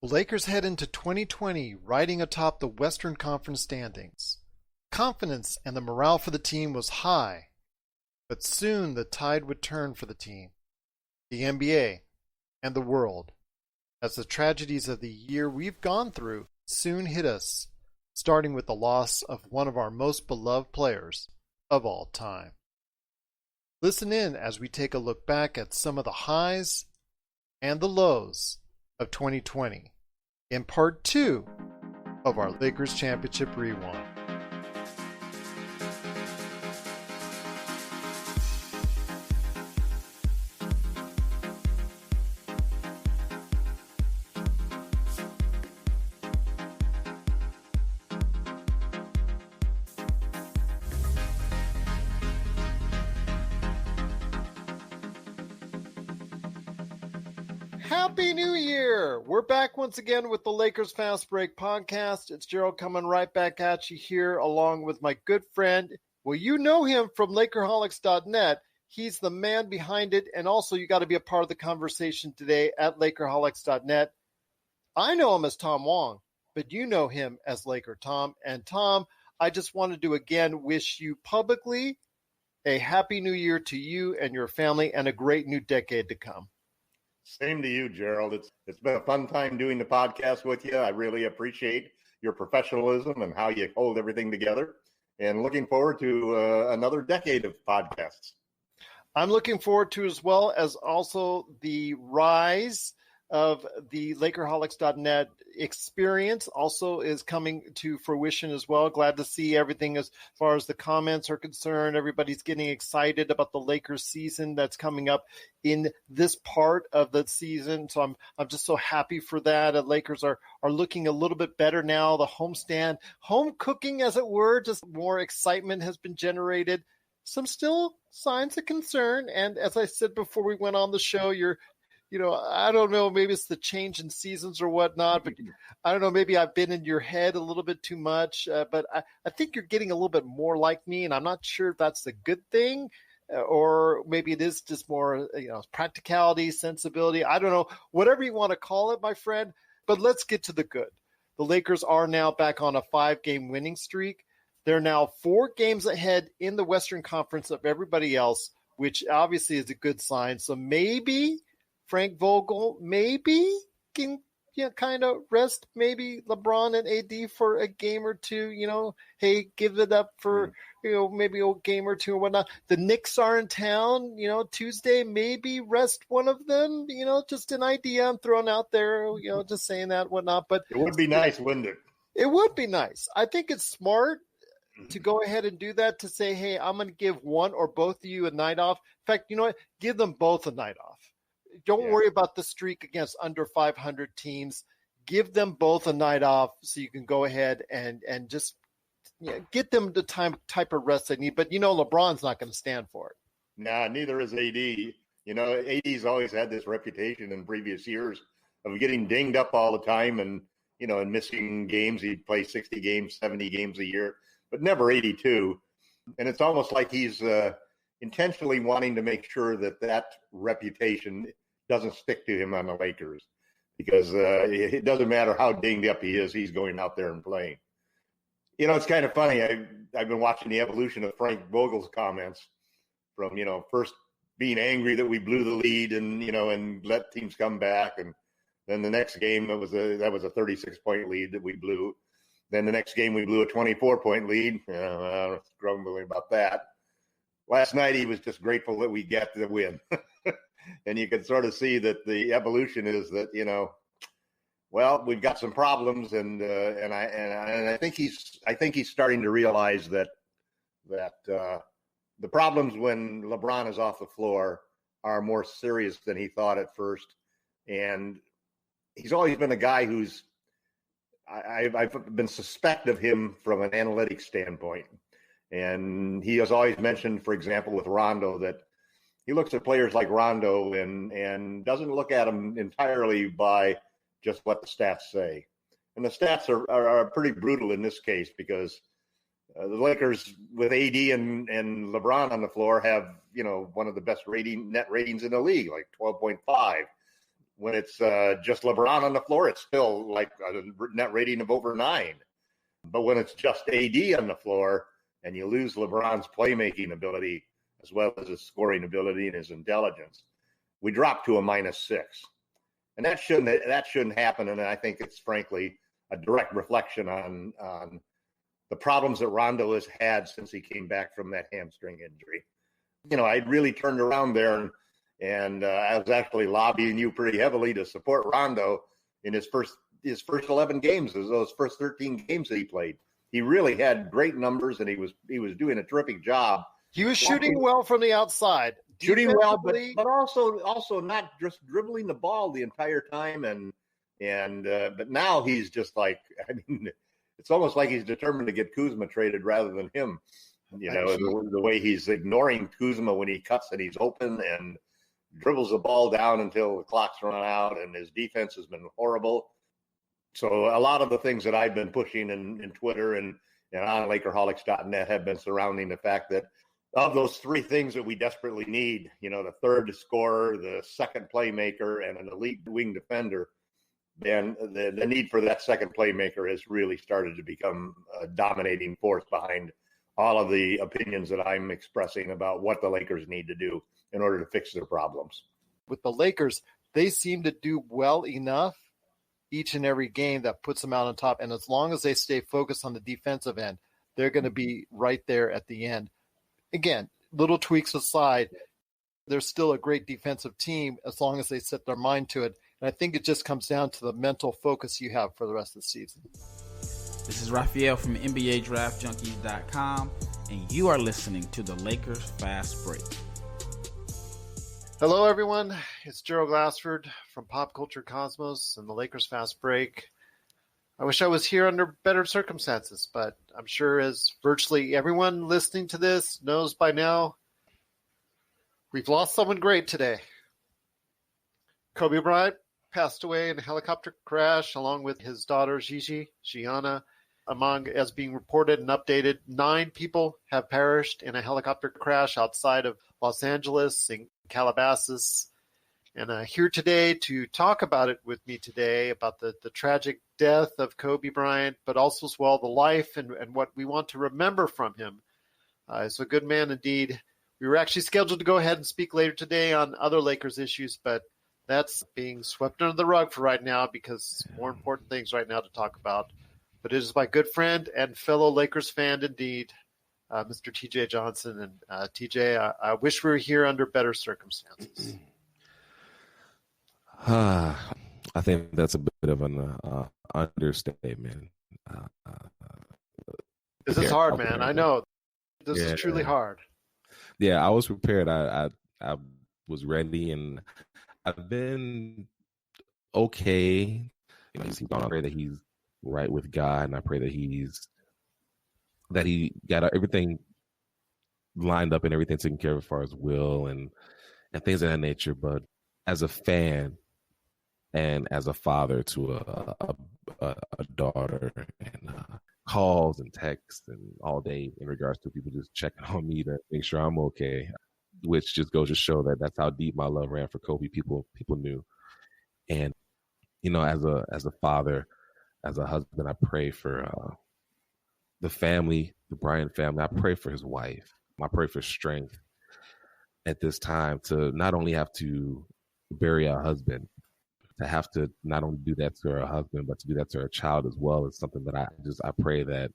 The Lakers head into 2020 riding atop the Western Conference standings. Confidence and the morale for the team was high, but soon the tide would turn for the team, the NBA, and the world, as the tragedies of the year we've gone through soon hit us, starting with the loss of one of our most beloved players of all time. Listen in as we take a look back at some of the highs and the lows of 2020 in part 2 of our Lakers Championship Rewind. Happy New Year! We're back once again with the Lakers Fast Break podcast. It's Gerald coming right back at you here along with my good friend. Well, you know him from Lakerholics.net. He's the man behind it, and also you got to be a part of the conversation today at Lakerholics.net. I know him as Tom Wong, but you know him as Laker Tom. And Tom, I just wanted to again wish you publicly a Happy New Year to you and your family and a great new decade to come. Same to you, Gerald. It's been a fun time doing the podcast with you. I really appreciate your professionalism and how you hold everything together. And looking forward to another decade of podcasts. I'm looking forward to as well as also the rise of the Lakerholics.net experience also is coming to fruition as well. Glad to see everything as far as the comments are concerned. Everybody's getting excited about the Lakers season that's coming up in this part of the season. So I'm just so happy for that. The Lakers are looking a little bit better now. The homestand, home cooking as it were, just more excitement has been generated. Some still signs of concern. And as I said before we went on the show, I don't know, maybe it's the change in seasons or whatnot, but I don't know, maybe I've been in your head a little bit too much, but I think you're getting a little bit more like me, and I'm not sure if that's a good thing, or maybe it is just more, practicality, sensibility. I don't know, whatever you want to call it, my friend, but let's get to the good. The Lakers are now back on a 5-game winning streak. They're now 4 games ahead in the Western Conference of everybody else, which obviously is a good sign. So maybe Frank Vogel maybe can kind of rest maybe LeBron and AD for a game or two, hey, give it up for, maybe a game or two or whatnot. The Knicks are in town, Tuesday, maybe rest one of them, just an idea I'm throwing out there, just saying that, whatnot. But it would be nice, wouldn't it? It would be nice. I think it's smart to go ahead and do that, to say, hey, I'm going to give one or both of you a night off. In fact, you know what? Give them both a night off. Don't worry about the streak against under 500 teams. Give them both a night off so you can go ahead and just get them the type of rest they need. But, LeBron's not going to stand for it. Nah, neither is AD. AD's always had this reputation in previous years of getting dinged up all the time and, and missing games. He'd play 60 games, 70 games a year, but never 82. And it's almost like he's intentionally wanting to make sure that reputation doesn't stick to him on the Lakers, because it doesn't matter how dinged up he is, he's going out there and playing. It's kind of funny. I've been watching the evolution of Frank Vogel's comments from, first being angry that we blew the lead and let teams come back. And then the next game, that was a 36-point lead that we blew. Then the next game we blew a 24-point lead. I was grumbling about that. Last night he was just grateful that we got the win. And you can sort of see that the evolution is that, we've got some problems, and I think he's starting to realize that the problems when LeBron is off the floor are more serious than he thought at first. And he's always been a guy who's I've been suspect of him from an analytics standpoint. And he has always mentioned, for example, with Rondo, that he looks at players like Rondo and doesn't look at them entirely by just what the stats say. And the stats are pretty brutal in this case, because the Lakers with AD and LeBron on the floor have, one of the best net ratings in the league, like 12.5. When it's just LeBron on the floor, it's still like a net rating of over 9. But when it's just AD on the floor and you lose LeBron's playmaking ability as well as his scoring ability and his intelligence, we drop to a -6. And that shouldn't happen. And I think it's frankly a direct reflection on the problems that Rondo has had since he came back from that hamstring injury. You know, I really turned around there and I was actually lobbying you pretty heavily to support Rondo in his first 11 games, those first 13 games that he played. He really had great numbers, and he was doing a terrific job. He was shooting well from the outside. Shooting well, but also not just dribbling the ball the entire time. But now he's just like, I mean, it's almost like he's determined to get Kuzma traded rather than him. You know, the way he's ignoring Kuzma when he cuts and he's open and dribbles the ball down until the clock's run out, and his defense has been horrible. So a lot of the things that I've been pushing in Twitter and on Lakerholics.net have been surrounding the fact that of those three things that we desperately need, you know, the third scorer, the second playmaker, and an elite wing defender, then the need for that second playmaker has really started to become a dominating force behind all of the opinions that I'm expressing about what the Lakers need to do in order to fix their problems. With the Lakers, they seem to do well enough each and every game that puts them out on top. And as long as they stay focused on the defensive end, they're going to be right there at the end. Again, little tweaks aside, they're still a great defensive team as long as they set their mind to it. And I think it just comes down to the mental focus you have for the rest of the season. This is Raphael from NBA Draft Junkies.com, and you are listening to the Lakers Fast Break. Hello, everyone. It's Gerald Glassford from Pop Culture Cosmos and the Lakers Fast Break. I wish I was here under better circumstances, but I'm sure as virtually everyone listening to this knows by now, we've lost someone great today. Kobe Bryant passed away in a helicopter crash along with his daughter Gianna. As being reported and updated, 9 people have perished in a helicopter crash outside of Los Angeles in Calabasas. And here today to talk about it with me today, about the tragic death of Kobe Bryant, but also as well the life and what we want to remember from him. He's a good man indeed. We were actually scheduled to go ahead and speak later today on other Lakers issues, but that's being swept under the rug for right now because more important things right now to talk about. But it is my good friend and fellow Lakers fan indeed, Mr. TJ Johnson. And TJ, I wish we were here under better circumstances. I think that's a bit of an understatement. This is hard, man. I know. This is truly hard. Yeah, I was prepared. I was ready, and I've been okay. You know, I pray that he's right with God, and I pray that he got everything lined up and everything taken care of as far as will and things of that nature. But as a fan and as a father to a daughter, and calls and texts and all day in regards to people just checking on me to make sure I'm okay, which just goes to show that that's how deep my love ran for Kobe. People knew. And, you know, as a father, as a husband, I pray for the family, the Bryant family. I pray for his wife. I pray for strength at this time to not only have to bury a husband, to have to not only do that to her husband, but to do that to her child as well is something that I pray that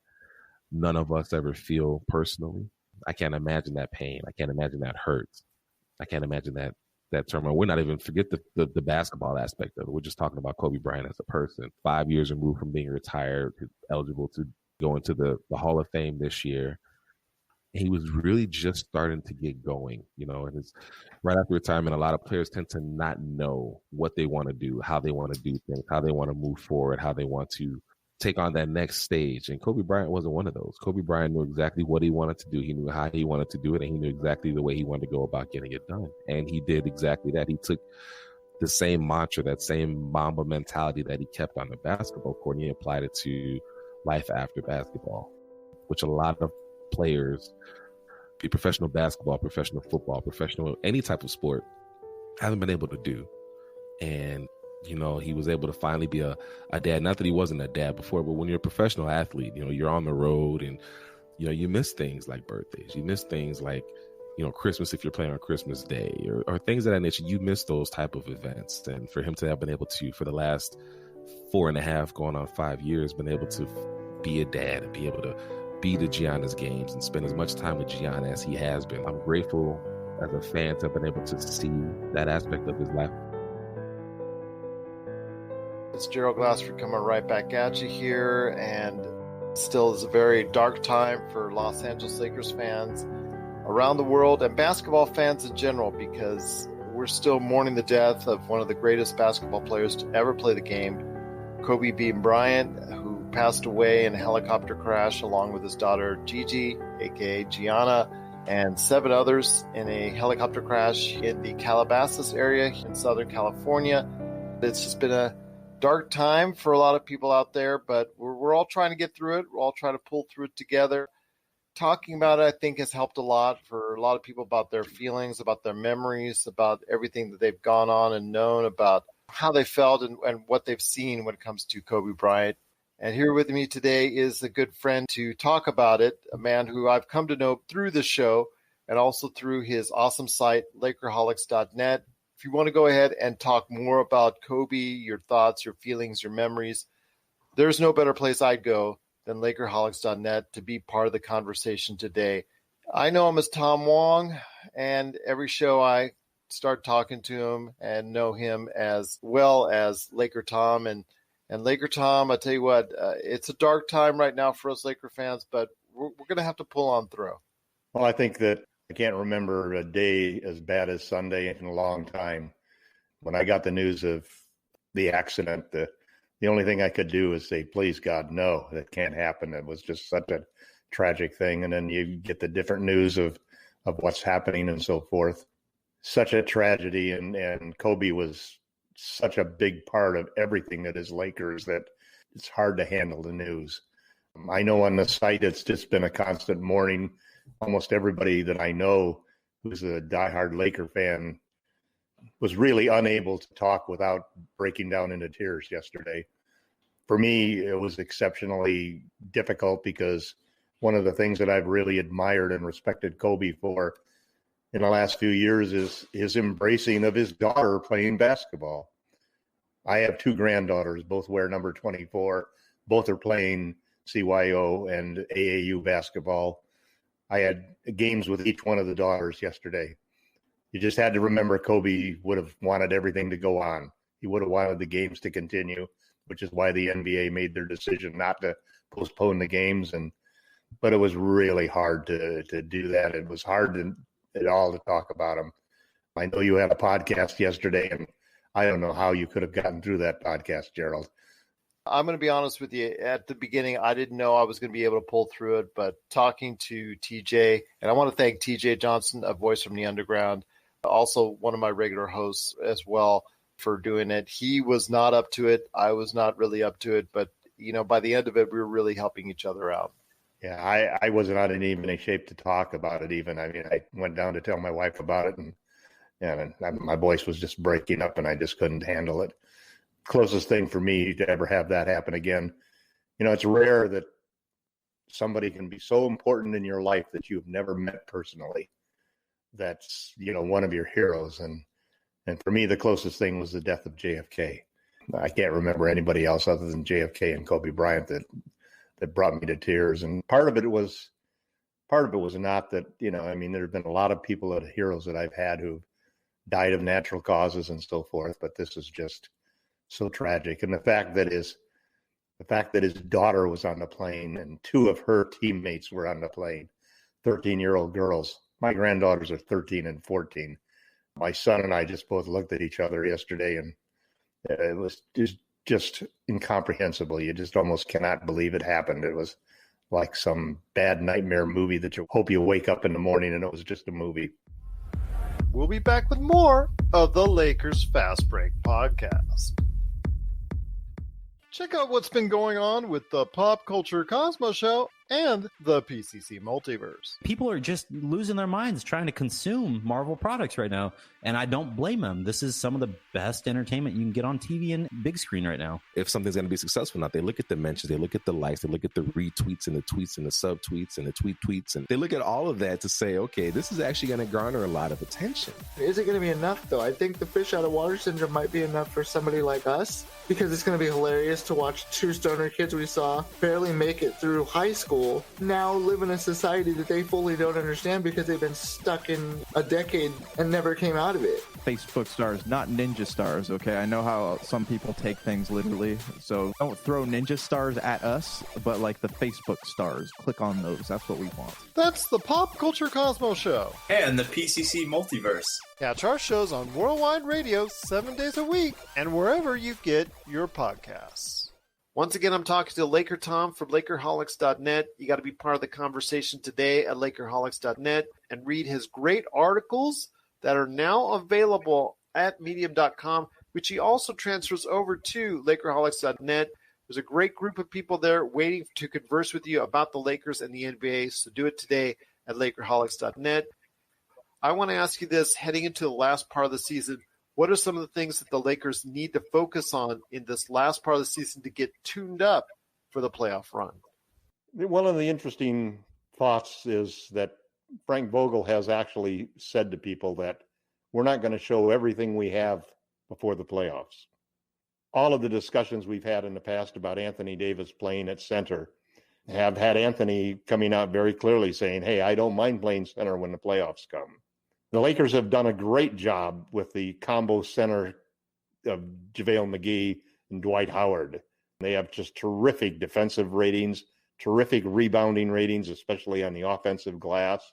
none of us ever feel personally. I can't imagine that pain. I can't imagine that hurt. I can't imagine that turmoil. We're not even forget the basketball aspect of it. We're just talking about Kobe Bryant as a person. 5 years removed from being retired, eligible to go into the Hall of Fame this year. He was really just starting to get going, you know, and it's right after retirement. A lot of players tend to not know what they want to do, how they want to do things, how they want to move forward, how they want to take on that next stage. And Kobe Bryant wasn't one of those. Kobe Bryant knew exactly what he wanted to do. He knew how he wanted to do it, and he knew exactly the way he wanted to go about getting it done. And he did exactly that. He took the same mantra, that same Mamba mentality that he kept on the basketball court, and he applied it to life after basketball, which a lot of players, be professional basketball, professional football, professional any type of sport, haven't been able to do. And, he was able to finally be a dad. Not that he wasn't a dad before, but when you're a professional athlete, you're on the road and, you miss things like birthdays. You miss things like, Christmas if you're playing on Christmas Day or things of that nature. You miss those type of events. And for him to have been able to, for the last 4.5 going on 5 years, been able to be a dad and be able to be to Gianna's games and spend as much time with Gianna as he has been. I'm grateful as a fan to have been able to see that aspect of his life. It's Gerald Glassford coming right back at you here, and still is a very dark time for Los Angeles Lakers fans around the world and basketball fans in general, because we're still mourning the death of one of the greatest basketball players to ever play the game, Kobe Bean Bryant, who passed away in a helicopter crash along with his daughter Gigi, aka Gianna, and 7 others in a helicopter crash in the Calabasas area in Southern California. It's just been a dark time for a lot of people out there, but we're all trying to get through it. We're all trying to pull through it together. Talking about it, I think, has helped a lot for a lot of people about their feelings, about their memories, about everything that they've gone on and known, about how they felt and what they've seen when it comes to Kobe Bryant. And here with me today is a good friend to talk about it, a man who I've come to know through the show and also through his awesome site, Lakerholics.net. If you want to go ahead and talk more about Kobe, your thoughts, your feelings, your memories, there's no better place I'd go than Lakerholics.net to be part of the conversation today. I know him as Tom Wong, and every show I start talking to him and know him as well as Laker Tom. And Laker Tom, I tell you what, it's a dark time right now for us Laker fans, but we're going to have to pull on through. Well, I think that I can't remember a day as bad as Sunday in a long time. When I got the news of the accident, the only thing I could do is say, please, God, no, that can't happen. It was just such a tragic thing. And then you get the different news of what's happening and so forth. Such a tragedy. And Kobe was such a big part of everything that is Lakers that it's hard to handle the news. I know on the site, it's just been a constant mourning. Almost everybody that I know who's a diehard Laker fan was really unable to talk without breaking down into tears yesterday. For me, it was exceptionally difficult because one of the things that I've really admired and respected Kobe for in the last few years is his embracing of his daughter playing basketball. I have 2 granddaughters, both wear number 24. Both are playing CYO and AAU basketball. I had games with each one of the daughters yesterday. You just had to remember Kobe would have wanted everything to go on. He would have wanted the games to continue, which is why the NBA made their decision not to postpone the games. But it was really hard to do that. It was hard at all to talk about him. I know you had a podcast yesterday, and I don't know how you could have gotten through that podcast, Gerald. I'm going to be honest with you. At the beginning, I didn't know I was going to be able to pull through it, but talking to TJ, and I want to thank TJ Johnson, a voice from the underground, also one of my regular hosts as well, for doing it. He was not up to it. I was not really up to it, but by the end of it, we were really helping each other out. Yeah, I was not in even a shape to talk about it even. I mean, I went down to tell my wife about it, and my voice was just breaking up, and I just couldn't handle it. Closest thing for me to ever have that happen again. It's rare that somebody can be so important in your life that you've never met personally. That's, one of your heroes. And for me, the closest thing was the death of JFK. I can't remember anybody else other than JFK and Kobe Bryant that brought me to tears. And part of it was not that, there have been a lot of people that are heroes that I've had who've died of natural causes and so forth, but this is just so tragic. And the fact that his daughter was on the plane and 2 of her teammates were on the plane, 13-year-old girls. My granddaughters are 13 and 14. My son and I just both looked at each other yesterday, and it was just incomprehensible. You just almost cannot believe it happened. It was like some bad nightmare movie that you hope you wake up in the morning and it was just a movie. We'll be back with more of the Lakers Fast Break podcast. Check out what's been going on with the Pop Culture Cosmos Show and the PCC Multiverse. People are just losing their minds trying to consume Marvel products right now, and I don't blame them. This is some of the best entertainment you can get on TV and big screen right now. If something's going to be successful or not, they look at the mentions, they look at the likes, they look at the retweets and the tweets and the subtweets and the tweets, and they look at all of that to say, okay, this is actually going to garner a lot of attention. Is it going to be enough, though? I think the fish out of water syndrome might be enough for somebody like us, because it's going to be hilarious to watch two stoner kids we saw barely make it through high school now live in a society that they fully don't understand because they've been stuck in a decade and never came out of it. Facebook stars, not ninja stars, okay? I know how some people take things literally, so don't throw ninja stars at us, but like the Facebook stars. Click on those. That's what we want. That's the Pop Culture Cosmos Show. And the PCC Multiverse. Catch our shows on Worldwide Radio 7 days a week and wherever you get your podcasts. Once again, I'm talking to Laker Tom from Lakerholics.net. You got to be part of the conversation today at Lakerholics.net and read his great articles that are now available at Medium.com, which he also transfers over to Lakerholics.net. There's a great group of people there waiting to converse with you about the Lakers and the NBA, so do it today at Lakerholics.net. I want to ask you this, heading into the last part of the season, what are some of the things that the Lakers need to focus on in this last part of the season to get tuned up for the playoff run? One of the interesting thoughts is that Frank Vogel has actually said to people that we're not going to show everything we have before the playoffs. All of the discussions we've had in the past about Anthony Davis playing at center have had Anthony coming out very clearly saying, hey, I don't mind playing center when the playoffs come. The Lakers have done a great job with the combo center of JaVale McGee and Dwight Howard. They have just terrific defensive ratings, terrific rebounding ratings, especially on the offensive glass.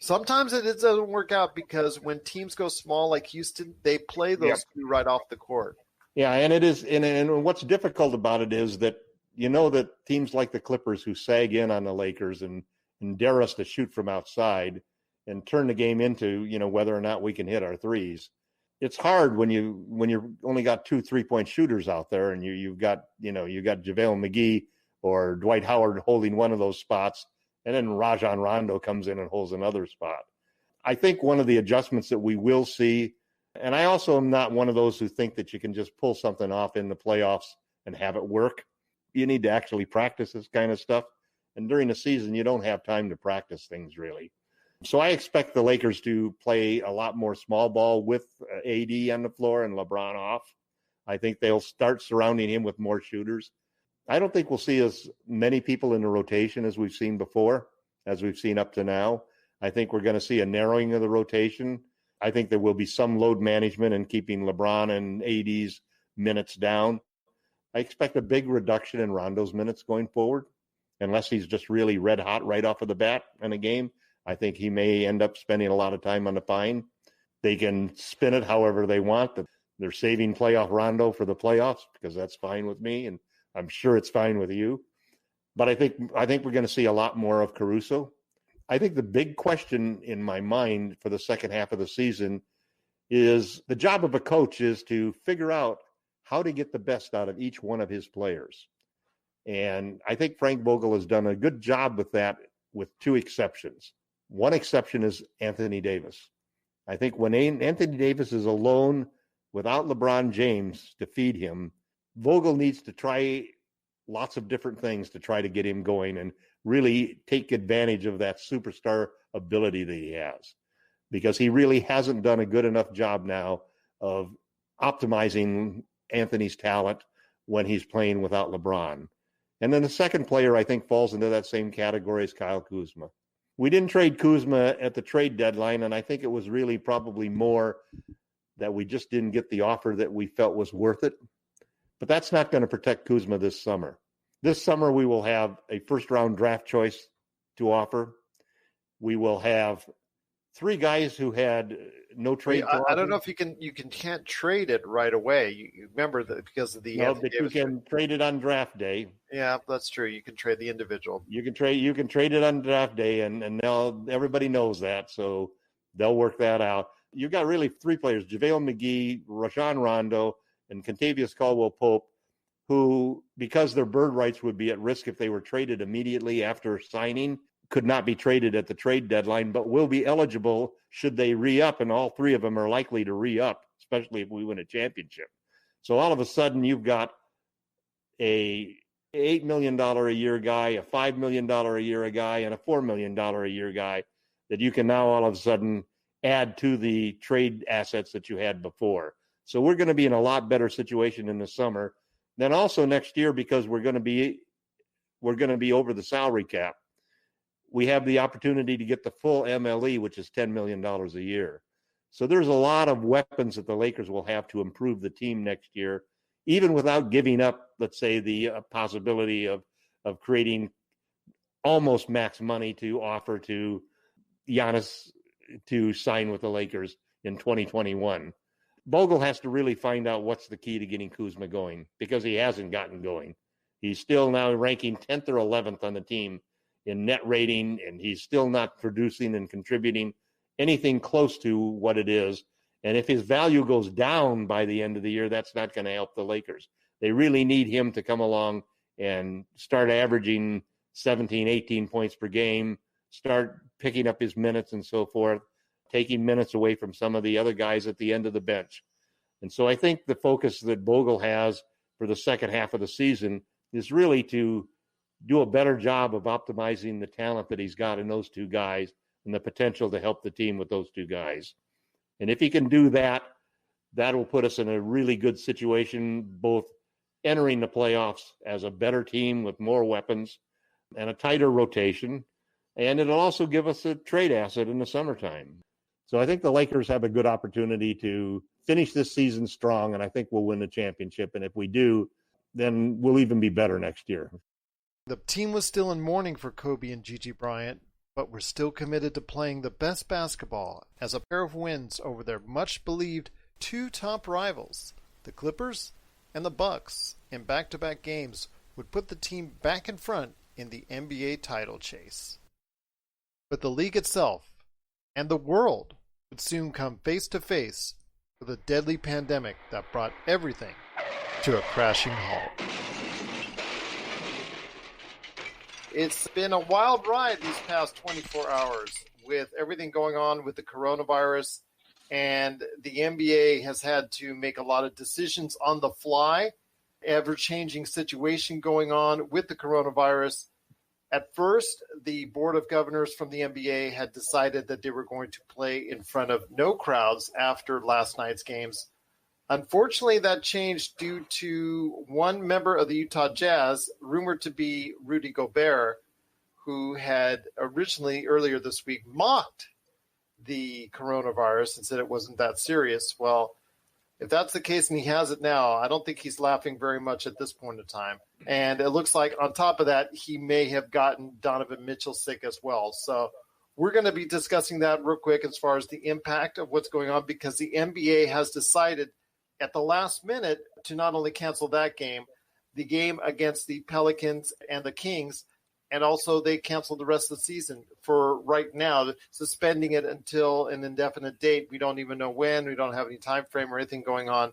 Sometimes it doesn't work out because when teams go small like Houston, they play those two right off the court. Yeah, and it is, and what's difficult about it is that you know that teams like the Clippers who sag in on the Lakers and dare us to shoot from outside and turn the game into, you know, whether or not we can hit our threes. It's hard when you only got 2 3-point shooters out there and you've got JaVale McGee or Dwight Howard holding one of those spots, and then Rajon Rondo comes in and holds another spot. I think one of the adjustments that we will see, and I also am not one of those who think that you can just pull something off in the playoffs and have it work. You need to actually practice this kind of stuff. And during the season, you don't have time to practice things really. So I expect the Lakers to play a lot more small ball with AD on the floor and LeBron off. I think they'll start surrounding him with more shooters. I don't think we'll see as many people in the rotation as we've seen before, as we've seen up to now. I think we're going to see a narrowing of the rotation. I think there will be some load management in keeping LeBron and AD's minutes down. I expect a big reduction in Rondo's minutes going forward, unless he's just really red hot right off of the bat in a game. I think he may end up spending a lot of time on the pine. They can spin it however they want. They're saving playoff Rondo for the playoffs because that's fine with me, and I'm sure it's fine with you. But I think we're going to see a lot more of Caruso. I think the big question in my mind for the second half of the season is the job of a coach is to figure out how to get the best out of each one of his players. And I think Frank Vogel has done a good job with that, with 2 exceptions. One exception is Anthony Davis. I think when Anthony Davis is alone without LeBron James to feed him, Vogel needs to try lots of different things to try to get him going and really take advantage of that superstar ability that he has, because he really hasn't done a good enough job now of optimizing Anthony's talent when he's playing without LeBron. And then the second player I think falls into that same category as Kyle Kuzma. We didn't trade Kuzma at the trade deadline, and I think it was really probably more that we just didn't get the offer that we felt was worth it. But that's not going to protect Kuzma this summer. This summer, we will have a first-round draft choice to offer. We will have 3 guys who had no trade. I don't know if you can't trade it right away. You remember that because of the. No, but you can trade it on draft day. Yeah, that's true. You can trade the individual. You can trade it on draft day, and now everybody knows that, so they'll work that out. You've got really 3 players: JaVale McGee, Rajon Rondo, and Kentavious Caldwell-Pope, who, because their bird rights would be at risk if they were traded immediately after signing, could not be traded at the trade deadline, but will be eligible should they re-up, and all three of them are likely to re-up, especially if we win a championship. So all of a sudden, you've got a $8 million a year guy, a $5 million a year guy, and a $4 million a year guy that you can now all of a sudden add to the trade assets that you had before. So we're going to be in a lot better situation in the summer. Then also next year, because we're going to be over the salary cap, we have the opportunity to get the full MLE, which is $10 million a year. So there's a lot of weapons that the Lakers will have to improve the team next year, even without giving up, let's say, the possibility of creating almost max money to offer to Giannis to sign with the Lakers in 2021. Bogle has to really find out what's the key to getting Kuzma going, because he hasn't gotten going. He's still now ranking 10th or 11th on the team in net rating, and he's still not producing and contributing anything close to what it is. And if his value goes down by the end of the year, that's not going to help the Lakers. They really need him to come along and start averaging 17, 18 points per game, start picking up his minutes and so forth, taking minutes away from some of the other guys at the end of the bench. And so I think the focus that Bogle has for the second half of the season is really to do a better job of optimizing the talent that he's got in those two guys and the potential to help the team with those two guys. And if he can do that, that will put us in a really good situation, both entering the playoffs as a better team with more weapons and a tighter rotation. And it'll also give us a trade asset in the summertime. So I think the Lakers have a good opportunity to finish this season strong, and I think we'll win the championship. And if we do, then we'll even be better next year. The team was still in mourning for Kobe and Gigi Bryant, but were still committed to playing the best basketball as a pair of wins over their much-believed two top rivals, the Clippers and the Bucks, in back-to-back games would put the team back in front in the NBA title chase. But the league itself and the world would soon come face-to-face with a deadly pandemic that brought everything to a crashing halt. It's been a wild ride these past 24 hours with everything going on with the coronavirus, and the NBA has had to make a lot of decisions on the fly, ever-changing situation going on with the coronavirus. At first, the Board of Governors from the NBA had decided that they were going to play in front of no crowds after last night's games. Unfortunately, that changed due to one member of the Utah Jazz, rumored to be Rudy Gobert, who had originally, earlier this week, mocked the coronavirus and said it wasn't that serious. Well, if that's the case and he has it now, I don't think he's laughing very much at this point in time. And it looks like on top of that, he may have gotten Donovan Mitchell sick as well. So we're going to be discussing that real quick as far as the impact of what's going on, because the NBA has decided at the last minute to not only cancel that game, the game against the Pelicans and the Kings, and also they canceled the rest of the season for right now, suspending it until an indefinite date. We don't even know when. We don't have any time frame or anything going on.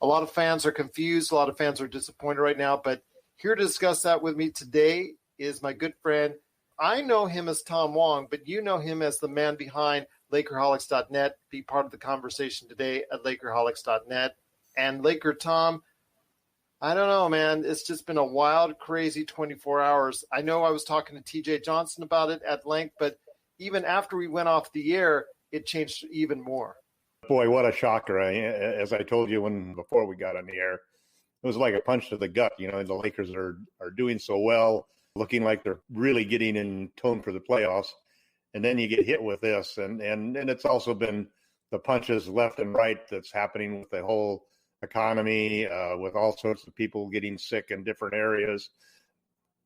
A lot of fans are confused. A lot of fans are disappointed right now. But here to discuss that with me today is my good friend. I know him as Tom Wong, but you know him as the man behind Lakerholics.net. Be part of the conversation today at Lakerholics.net. And Laker Tom, I don't know, man. It's just been a wild, crazy 24 hours. I know I was talking to TJ Johnson about it at length, but even after we went off the air, it changed even more. Boy, what a shocker. As I told you before we got on the air, it was like a punch to the gut. You know, the Lakers are doing so well, looking like they're really getting in tone for the playoffs. And then you get hit with this. And it's also been the punches left and right that's happening with the whole economy, with all sorts of people getting sick in different areas.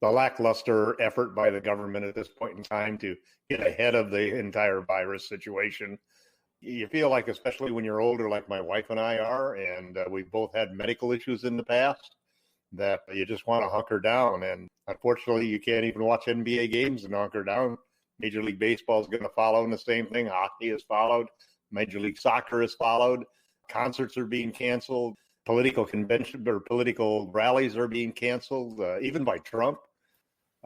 The lackluster effort by the government at this point in time to get ahead of the entire virus situation. You feel like, especially when you're older, like my wife and I are, and we've both had medical issues in the past, that you just want to hunker down. And unfortunately, you can't even watch NBA games and hunker down. Major League Baseball is going to follow in the same thing. Hockey has followed. Major League Soccer has followed. Concerts are being canceled. political convention or political rallies are being canceled, even by Trump.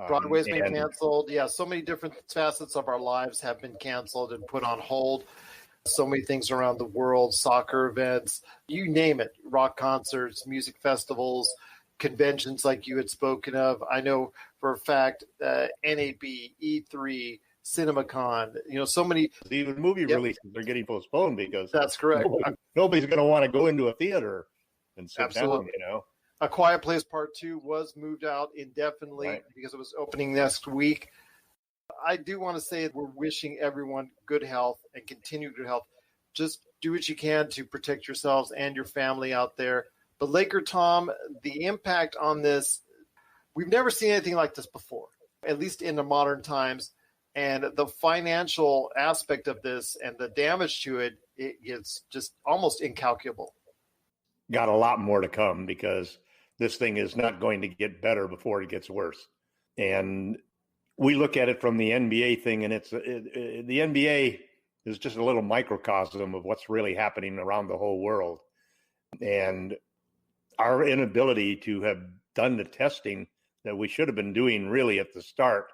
Broadway's been canceled. Yeah, so many different facets of our lives have been canceled and put on hold. So many things around the world, soccer events, you name it, rock concerts, music festivals, conventions like you had spoken of. I know for a fact NAB, E3, CinemaCon, so many. Even movie releases are getting postponed because that's correct. Nobody's going to want to go into a theater and sit down, A Quiet Place Part 2 was moved out indefinitely because it was opening next week. I do want to say we're wishing everyone good health and continued good health. Just do what you can to protect yourselves and your family out there. But Laker Tom, the impact on this, we've never seen anything like this before, at least in the modern times. And the financial aspect of this and the damage to it, it's just almost incalculable. Got a lot more to come because this thing is not going to get better before it gets worse. And we look at it from the NBA thing, and the NBA is just a little microcosm of what's really happening around the whole world. And our inability to have done the testing that we should have been doing really at the start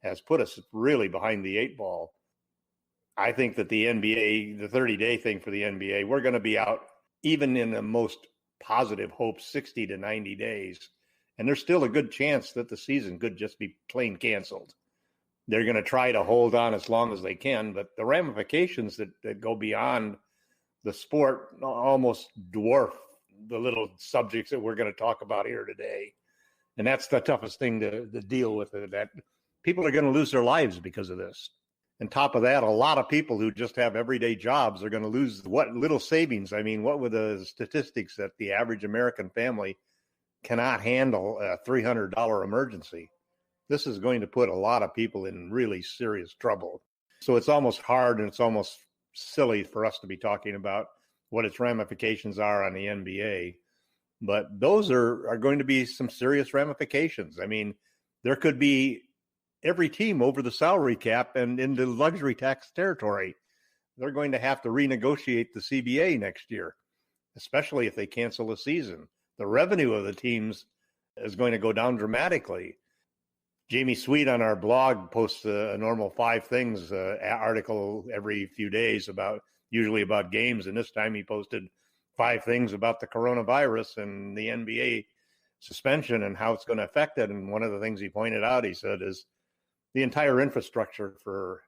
has put us really behind the eight ball. I think that the NBA, the 30-day thing for the NBA, we're going to be out, even in the most positive hopes, 60 to 90 days. And there's still a good chance that the season could just be plain canceled. They're going to try to hold on as long as they can, but the ramifications that go beyond the sport almost dwarf the little subjects that we're going to talk about here today. And that's the toughest thing to deal with, that people are going to lose their lives because of this. On top of that, a lot of people who just have everyday jobs are going to lose what little savings. I mean, what were the statistics that the average American family cannot handle a $300 emergency? This is going to put a lot of people in really serious trouble. So it's almost hard and it's almost silly for us to be talking about what its ramifications are on the NBA. But those are going to be some serious ramifications. I mean, there could be every team over the salary cap and into luxury tax territory. They're going to have to renegotiate the CBA next year, especially if they cancel a season. The revenue of the teams is going to go down dramatically. Jamie Sweet on our blog posts a normal 5 things article every few days usually about games. And this time he posted 5 things about the coronavirus and the NBA suspension and how it's going to affect it. And one of the things he pointed out, he said, is the entire infrastructure for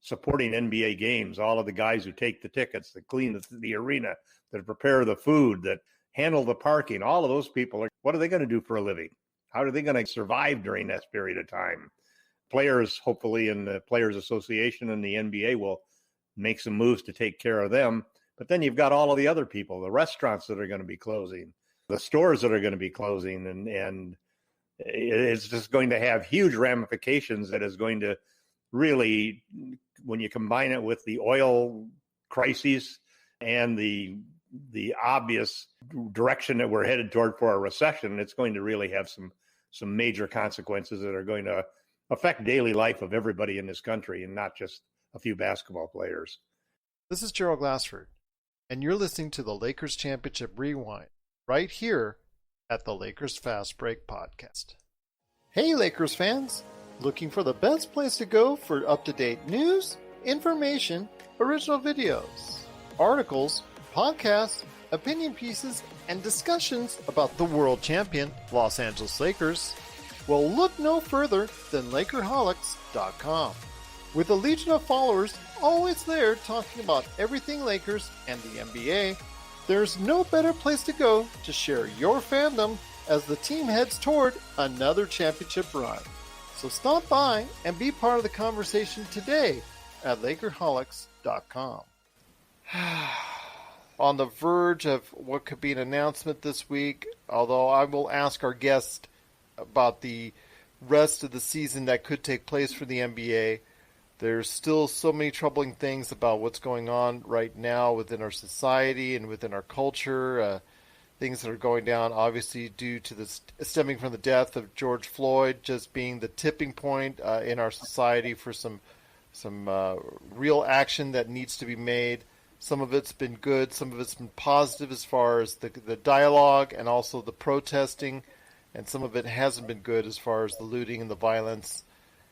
supporting NBA games, all of the guys who take the tickets, that clean the arena, that prepare the food, that handle the parking, all of those people, what are they going to do for a living? How are they going to survive during this period of time? Players, hopefully, in the Players Association and the NBA will make some moves to take care of them. But then you've got all of the other people, the restaurants that are going to be closing, the stores that are going to be closing, and it's just going to have huge ramifications that is going to really, when you combine it with the oil crises and the obvious direction that we're headed toward for a recession, it's going to really have some major consequences that are going to affect daily life of everybody in this country and not just a few basketball players. This is Gerald Glassford, and you're listening to the Lakers Championship Rewind right here at the Lakers Fast Break Podcast. Hey, Lakers fans! Looking for the best place to go for up-to-date news, information, original videos, articles, podcasts, opinion pieces, and discussions about the world champion Los Angeles Lakers? Well, look no further than Lakerholics.com. With a legion of followers always there talking about everything Lakers and the NBA, there's no better place to go to share your fandom as the team heads toward another championship run. So stop by and be part of the conversation today at Lakerholics.com. On the verge of what could be an announcement this week, although I will ask our guest about the rest of the season that could take place for the NBA. There's still so many troubling things about what's going on right now within our society and within our culture. Things that are going down, obviously, due to this stemming from the death of George Floyd, just being the tipping point in our society for some real action that needs to be made. Some of it's been good. Some of it's been positive as far as the dialogue and also the protesting. And some of it hasn't been good as far as the looting and the violence.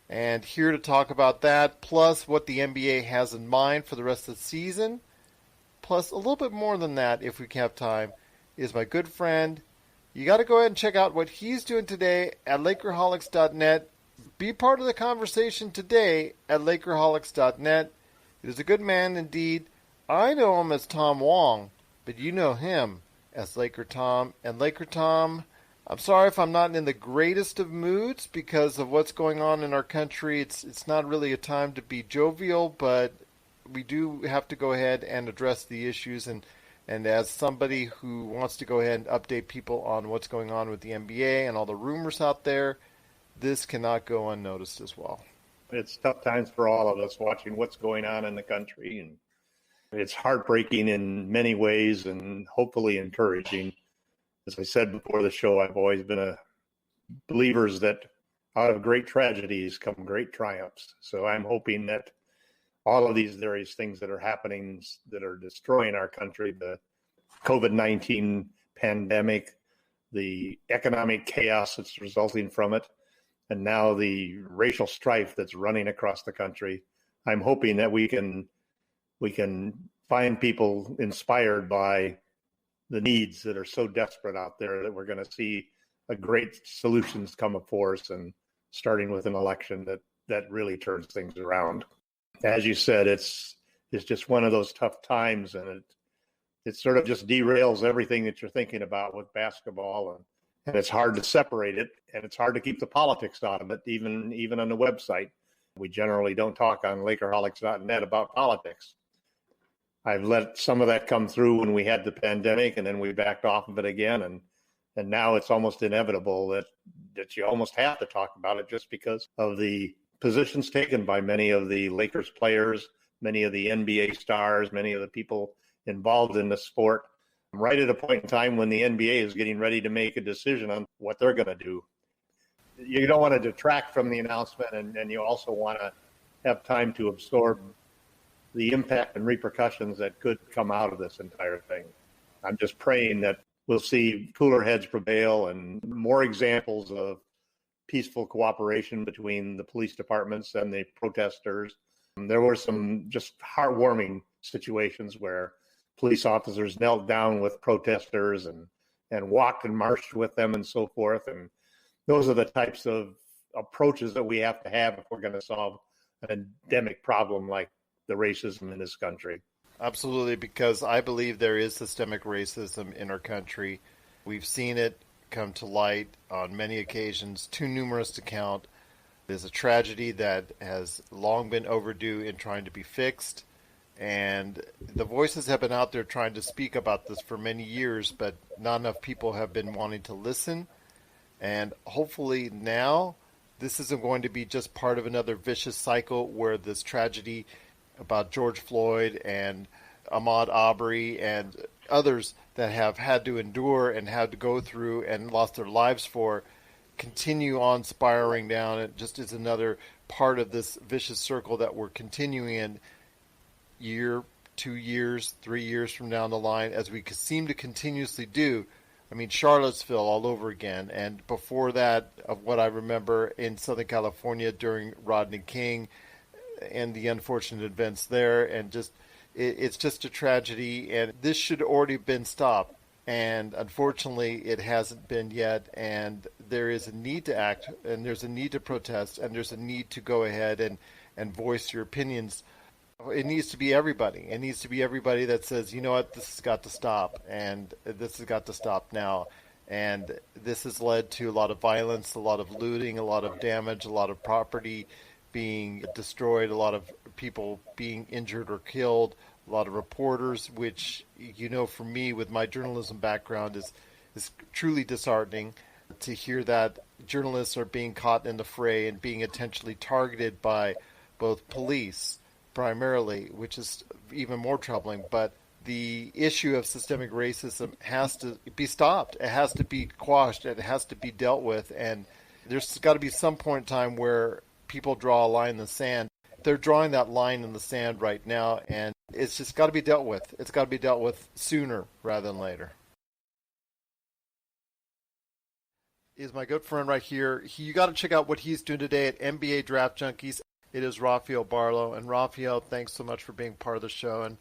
And here to talk about that, plus what the NBA has in mind for the rest of the season, plus a little bit more than that if we have time, is my good friend. You got to go ahead and check out what he's doing today at Lakerholics.net. Be part of the conversation today at Lakerholics.net. It is a good man indeed. I know him as Tom Wong, but you know him as Laker Tom. And Laker Tom, I'm sorry if I'm not in the greatest of moods because of what's going on in our country. It's not really a time to be jovial, but we do have to go ahead and address the issues. And as somebody who wants to go ahead and update people on what's going on with the NBA and all the rumors out there, this cannot go unnoticed as well. It's tough times for all of us watching what's going on in the country, and it's heartbreaking in many ways and hopefully encouraging. As I said before the show, I've always been a believer that out of great tragedies come great triumphs. So I'm hoping that all of these various things that are happening that are destroying our country, the COVID-19 pandemic, the economic chaos that's resulting from it, and now the racial strife that's running across the country, I'm hoping that we can find people inspired by the needs that are so desperate out there that we're going to see a great solutions come before us, and starting with an election that really turns things around. As you said, it's just one of those tough times, and it sort of just derails everything that you're thinking about with basketball, and it's hard to separate it, and it's hard to keep the politics out of it, even on the website. We generally don't talk on Lakerholics.net about politics. I've let some of that come through when we had the pandemic, and then we backed off of it again, and now it's almost inevitable that you almost have to talk about it just because of the positions taken by many of the Lakers players, many of the NBA stars, many of the people involved in the sport, right at a point in time when the NBA is getting ready to make a decision on what they're going to do. You don't want to detract from the announcement, and you also want to have time to absorb the impact and repercussions that could come out of this entire thing. I'm just praying that we'll see cooler heads prevail and more examples of peaceful cooperation between the police departments and the protesters. There were some just heartwarming situations where police officers knelt down with protesters and walked and marched with them and so forth. And those are the types of approaches that we have to have if we're going to solve an endemic problem like the racism in this country. Absolutely, because I believe there is systemic racism in our country. We've seen it come to light on many occasions, too numerous to count. It is a tragedy that has long been overdue in trying to be fixed, and the voices have been out there trying to speak about this for many years, but not enough people have been wanting to listen. And hopefully now this isn't going to be just part of another vicious cycle where this tragedy about George Floyd and Ahmaud Arbery and others that have had to endure and had to go through and lost their lives for continue on spiraling down. It just is another part of this vicious circle that we're continuing in year, 2 years, 3 years from down the line, as we seem to continuously do. I mean, Charlottesville all over again. And before that, of what I remember in Southern California during Rodney King and the unfortunate events there, and just it's just a tragedy, and this should already have been stopped, and unfortunately it hasn't been yet, and there is a need to act, and there's a need to protest, and there's a need to go ahead and voice your opinions. It needs to be everybody. It needs to be everybody that says, you know what, this has got to stop, and this has got to stop now. And this has led to a lot of violence, a lot of looting, a lot of damage, a lot of property being destroyed, a lot of people being injured or killed, a lot of reporters, which, you know, for me with my journalism background is truly disheartening to hear that journalists are being caught in the fray and being intentionally targeted by both police primarily, which is even more troubling. But the issue of systemic racism has to be stopped. It has to be quashed. It has to be dealt with. And there's got to be some point in time where people draw a line in the sand. They're drawing that line in the sand right now, and It's just got to be dealt with. It's got to be dealt with sooner rather than later. Is my good friend right here. You got to check out what he's doing today at NBA Draft Junkies. It is Rafael Barlow. And Rafael, thanks so much for being part of the show. And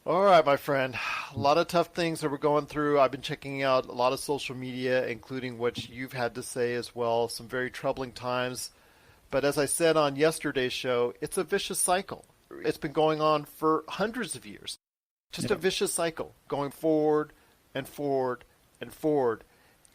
all right, my friend, a lot of tough things that we're going through. I've been checking out a lot of social media, including what you've had to say as well. Some very troubling times. But as I said on yesterday's show, it's a vicious cycle. It's been going on for hundreds of years. Just a vicious cycle going forward and forward and forward.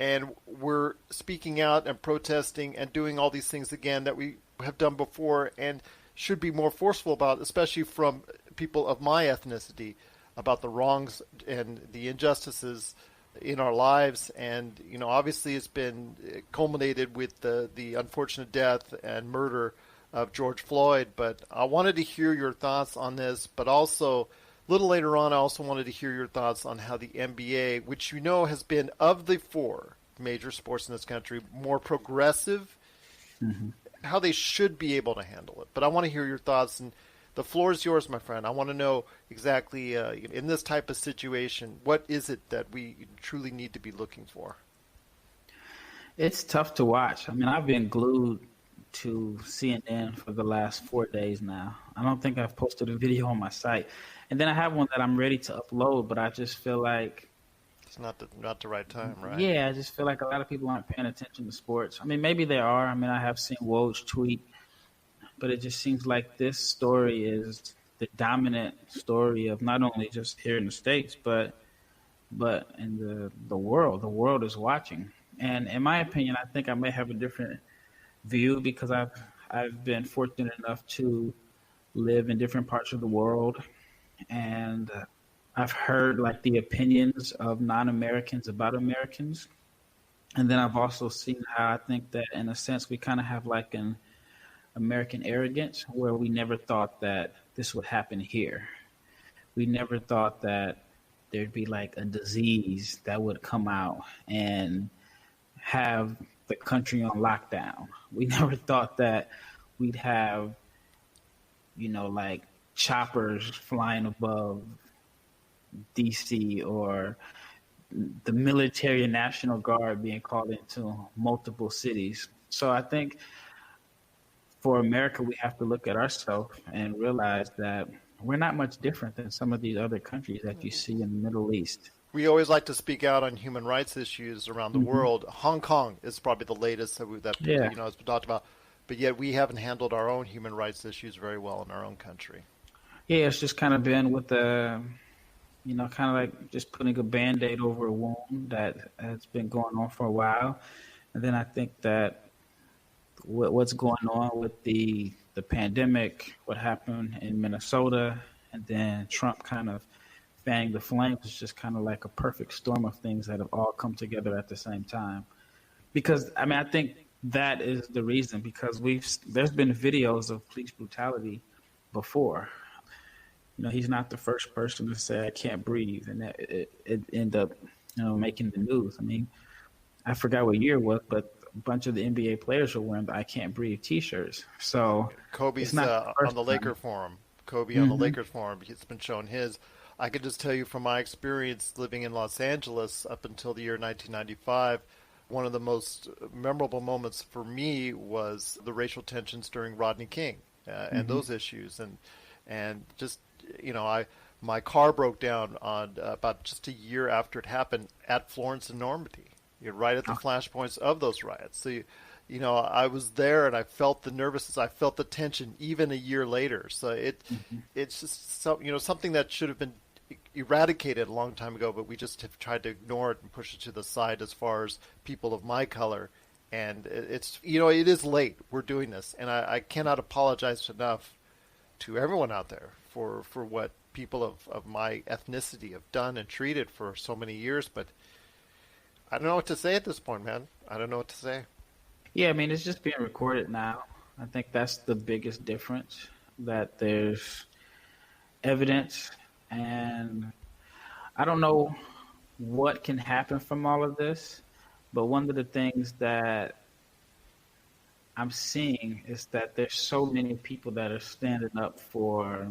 And we're speaking out and protesting and doing all these things again that we have done before and should be more forceful about, especially from people of my ethnicity, about the wrongs and the injustices in our lives. And, you know, obviously it's been culminated with the unfortunate death and murder of George Floyd. But I wanted to hear your thoughts on this, but also a little later on, I also wanted to hear your thoughts on how the NBA, which you know has been, of the four major sports in this country, more progressive, how they should be able to handle it. But I want to hear your thoughts, and the floor is yours, my friend. I want to know exactly, in this type of situation, what is it that we truly need to be looking for? It's tough to watch. I mean, I've been glued to CNN for the last 4 days now. I don't think I've posted a video on my site. And then I have one that I'm ready to upload, but I just feel like it's not the right time, right? Yeah, I just feel like a lot of people aren't paying attention to sports. I mean, maybe they are. I mean, I have seen Woj tweet, but it just seems like this story is the dominant story of not only just here in the States, but in the world. The world is watching. And in my opinion, I think I may have a different view because I've been fortunate enough to live in different parts of the world, and I've heard like the opinions of non-Americans about Americans. And then I've also seen how I think that in a sense we kind of have like an American arrogance where we never thought that this would happen here. We never thought that there'd be like a disease that would come out and have the country on lockdown. We never thought that we'd have, you know, like choppers flying above DC or the military and National Guard being called into multiple cities. So I think for America, we have to look at ourselves and realize that we're not much different than some of these other countries that you see in the Middle East. We always like to speak out on human rights issues around the world. Hong Kong is probably the latest that you know has been talked about, but yet we haven't handled our own human rights issues very well in our own country. Yeah, it's just kind of been with the, you know, kind of like just putting a Band-Aid over a wound that has been going on for a while. And then I think that what's going on with the pandemic, what happened in Minnesota, and then Trump kind of fanning the flames is just kind of like a perfect storm of things that have all come together at the same time. Because, I mean, I think that is the reason, because there's been videos of police brutality before. You know, he's not the first person to say, I can't breathe, and that it ended up, you know, making the news. I mean, I forgot what year it was, but a bunch of the NBA players were wearing the I Can't Breathe T-shirts. So Kobe's on the Laker forum. Kobe on the Lakers forum, he's been showing his. I could just tell you from my experience living in Los Angeles up until the year 1995, one of the most memorable moments for me was the racial tensions during Rodney King and those issues. And just, you know, my car broke down on about just a year after it happened at Florence and Normandy. You're right at the flashpoints of those riots. So, you know, I was there and I felt the nervousness. I felt the tension even a year later. So it's just something that should have been eradicated a long time ago, but we just have tried to ignore it and push it to the side as far as people of my color. And it's, you know, it is late. We're doing this. And I cannot apologize enough to everyone out there for what people of my ethnicity have done and treated for so many years. But I don't know what to say at this point, man. I don't know what to say. Yeah, I mean, it's just being recorded now. I think that's the biggest difference, that there's evidence, and I don't know what can happen from all of this, but one of the things that I'm seeing is that there's so many people that are standing up for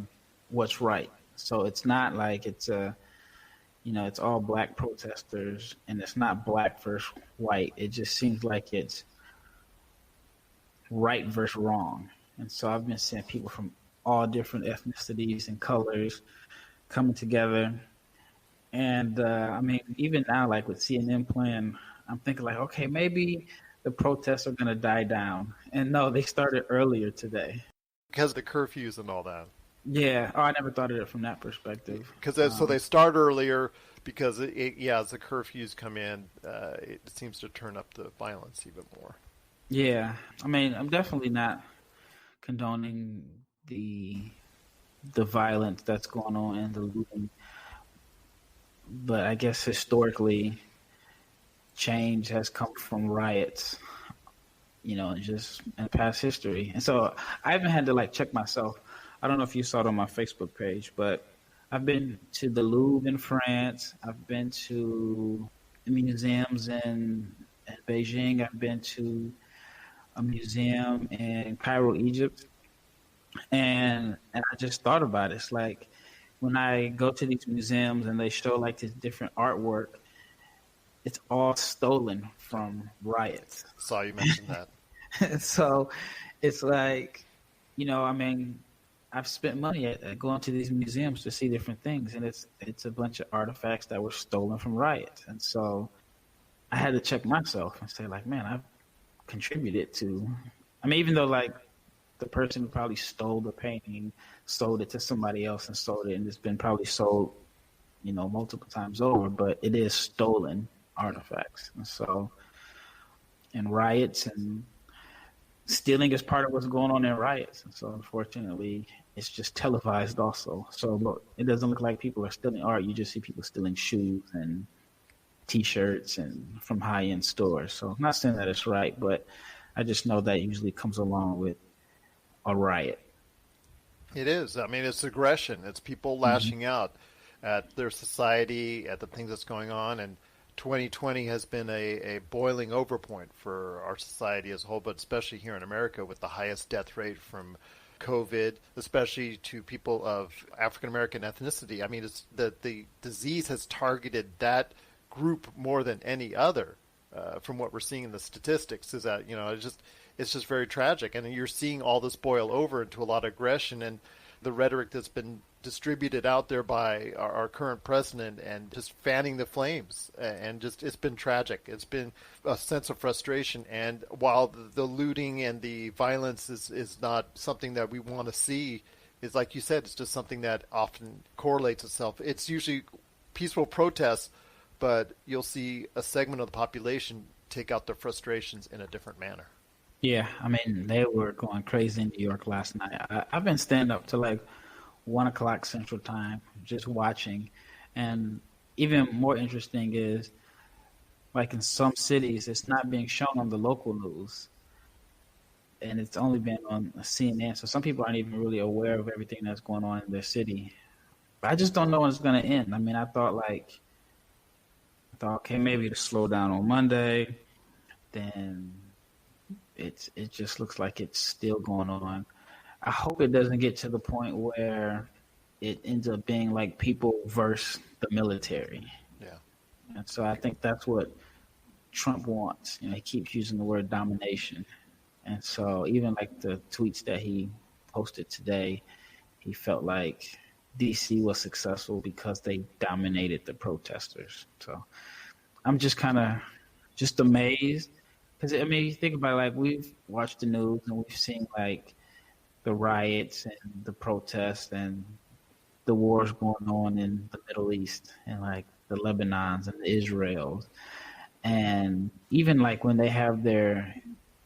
what's right. So it's not like it's it's all black protesters, and it's not black versus white. It just seems like it's right versus wrong. And so I've been seeing people from all different ethnicities and colors coming together. And I mean, even now, like with CNN playing, I'm thinking like, okay, maybe the protests are going to die down. And no, they started earlier today. Because of the curfews and all that. Yeah. Oh, I never thought of it from that perspective. Because so they start earlier because, as the curfews come in, it seems to turn up the violence even more. Yeah. I mean, I'm definitely not condoning the violence that's going on and the looting. But I guess historically, change has come from riots, just in past history. And so I even had to like check myself. I don't know if you saw it on my Facebook page, but I've been to the Louvre in France. I've been to museums in Beijing. I've been to a museum in Cairo, Egypt. And I just thought about it. It's like when I go to these museums and they show like this different artwork, it's all stolen from riots. Saw you mention that. So it's like, I mean, I've spent money at going to these museums to see different things, and it's a bunch of artifacts that were stolen from riots. And so I had to check myself and say, like, man, I've contributed to. I mean, even though like the person who probably stole the painting sold it to somebody else and sold it, and it's been probably sold, multiple times over, but it is stolen artifacts. And so, and riots and stealing is part of what's going on in riots. And so, unfortunately, it's just televised also. So, look, it doesn't look like people are stealing art. You just see people stealing shoes and T-shirts and from high-end stores. So, I'm not saying that it's right, but I just know that usually comes along with a riot. It is. I mean, it's aggression. It's people lashing out at their society, at the things that's going on. And 2020 has been a boiling over point for our society as a whole, but especially here in America with the highest death rate from COVID, especially to people of African American ethnicity. I mean, it's the disease has targeted that group more than any other. From what we're seeing in the statistics, is that it's just very tragic, and you're seeing all this boil over into a lot of aggression and the rhetoric that's been distributed out there by our current president, and just fanning the flames, and just it's been tragic. It's been a sense of frustration, and while the looting and the violence is not something that we want to see, is like you said, it's just something that often correlates itself. It's usually peaceful protests, but you'll see a segment of the population take out their frustrations in a different manner. Yeah, I mean, they were going crazy in New York last night. I've been staying up to like 1 o'clock Central Time, just watching. And even more interesting is, like in some cities, it's not being shown on the local news, and it's only been on CNN. So some people aren't even really aware of everything that's going on in their city. But I just don't know when it's going to end. I mean, I thought, okay, maybe it'll slow down on Monday. Then it just looks like it's still going on. I hope it doesn't get to the point where it ends up being like people versus the military. Yeah. And so I think that's what Trump wants. He keeps using the word domination. And so even like the tweets that he posted today, he felt like DC was successful because they dominated the protesters. So I'm just kind of just amazed. Because, I mean, you think about it, like, we've watched the news and we've seen, like, the riots and the protests and the wars going on in the Middle East and, like, the Lebanons and the Israels. And even, like, when they have their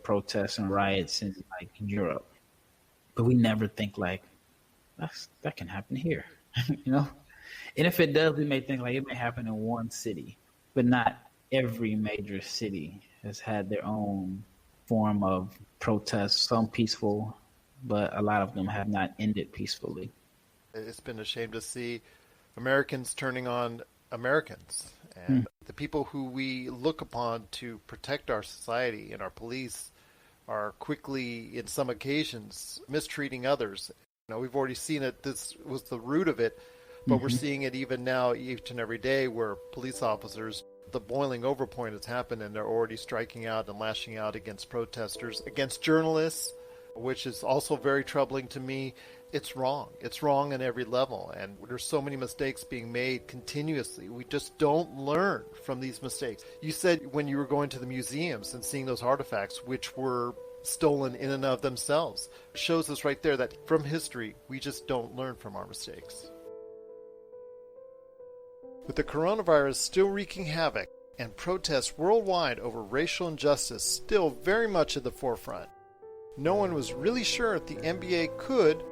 protests and riots in, like, Europe. But we never think, like, that can happen here, And if it does, we may think, like, it may happen in one city, but not every major city has had their own form of protest, some peaceful, but a lot of them have not ended peacefully. It's been a shame to see Americans turning on Americans, and the people who we look upon to protect our society and our police are quickly, in some occasions, mistreating others. We've already seen it. This was the root of it But we're seeing it even now each and every day where police officers, the boiling over point has happened and they're already striking out and lashing out against protesters, against journalists, which is also very troubling to me. It's wrong. It's wrong on every level. And there's so many mistakes being made continuously. We just don't learn from these mistakes. You said when you were going to the museums and seeing those artifacts, which were stolen in and of themselves, it shows us right there that from history, we just don't learn from our mistakes. With the coronavirus still wreaking havoc and protests worldwide over racial injustice still very much at the forefront, no one was really sure if the NBA could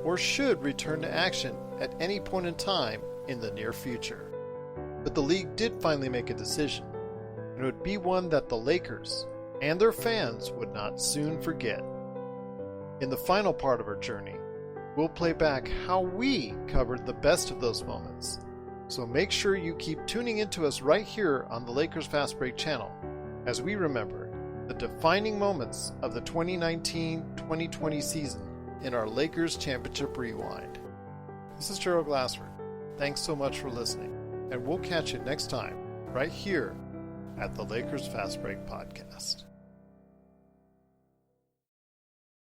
or should return to action at any point in time in the near future. But the league did finally make a decision, and it would be one that the Lakers and their fans would not soon forget. In the final part of our journey, we'll play back how we covered the best of those moments. So make sure you keep tuning into us right here on the Lakers Fast Break channel as we remember the defining moments of the 2019-2020 season in our Lakers Championship Rewind. This is Gerald Glassford. Thanks so much for listening, and we'll catch you next time right here at the Lakers Fast Break Podcast.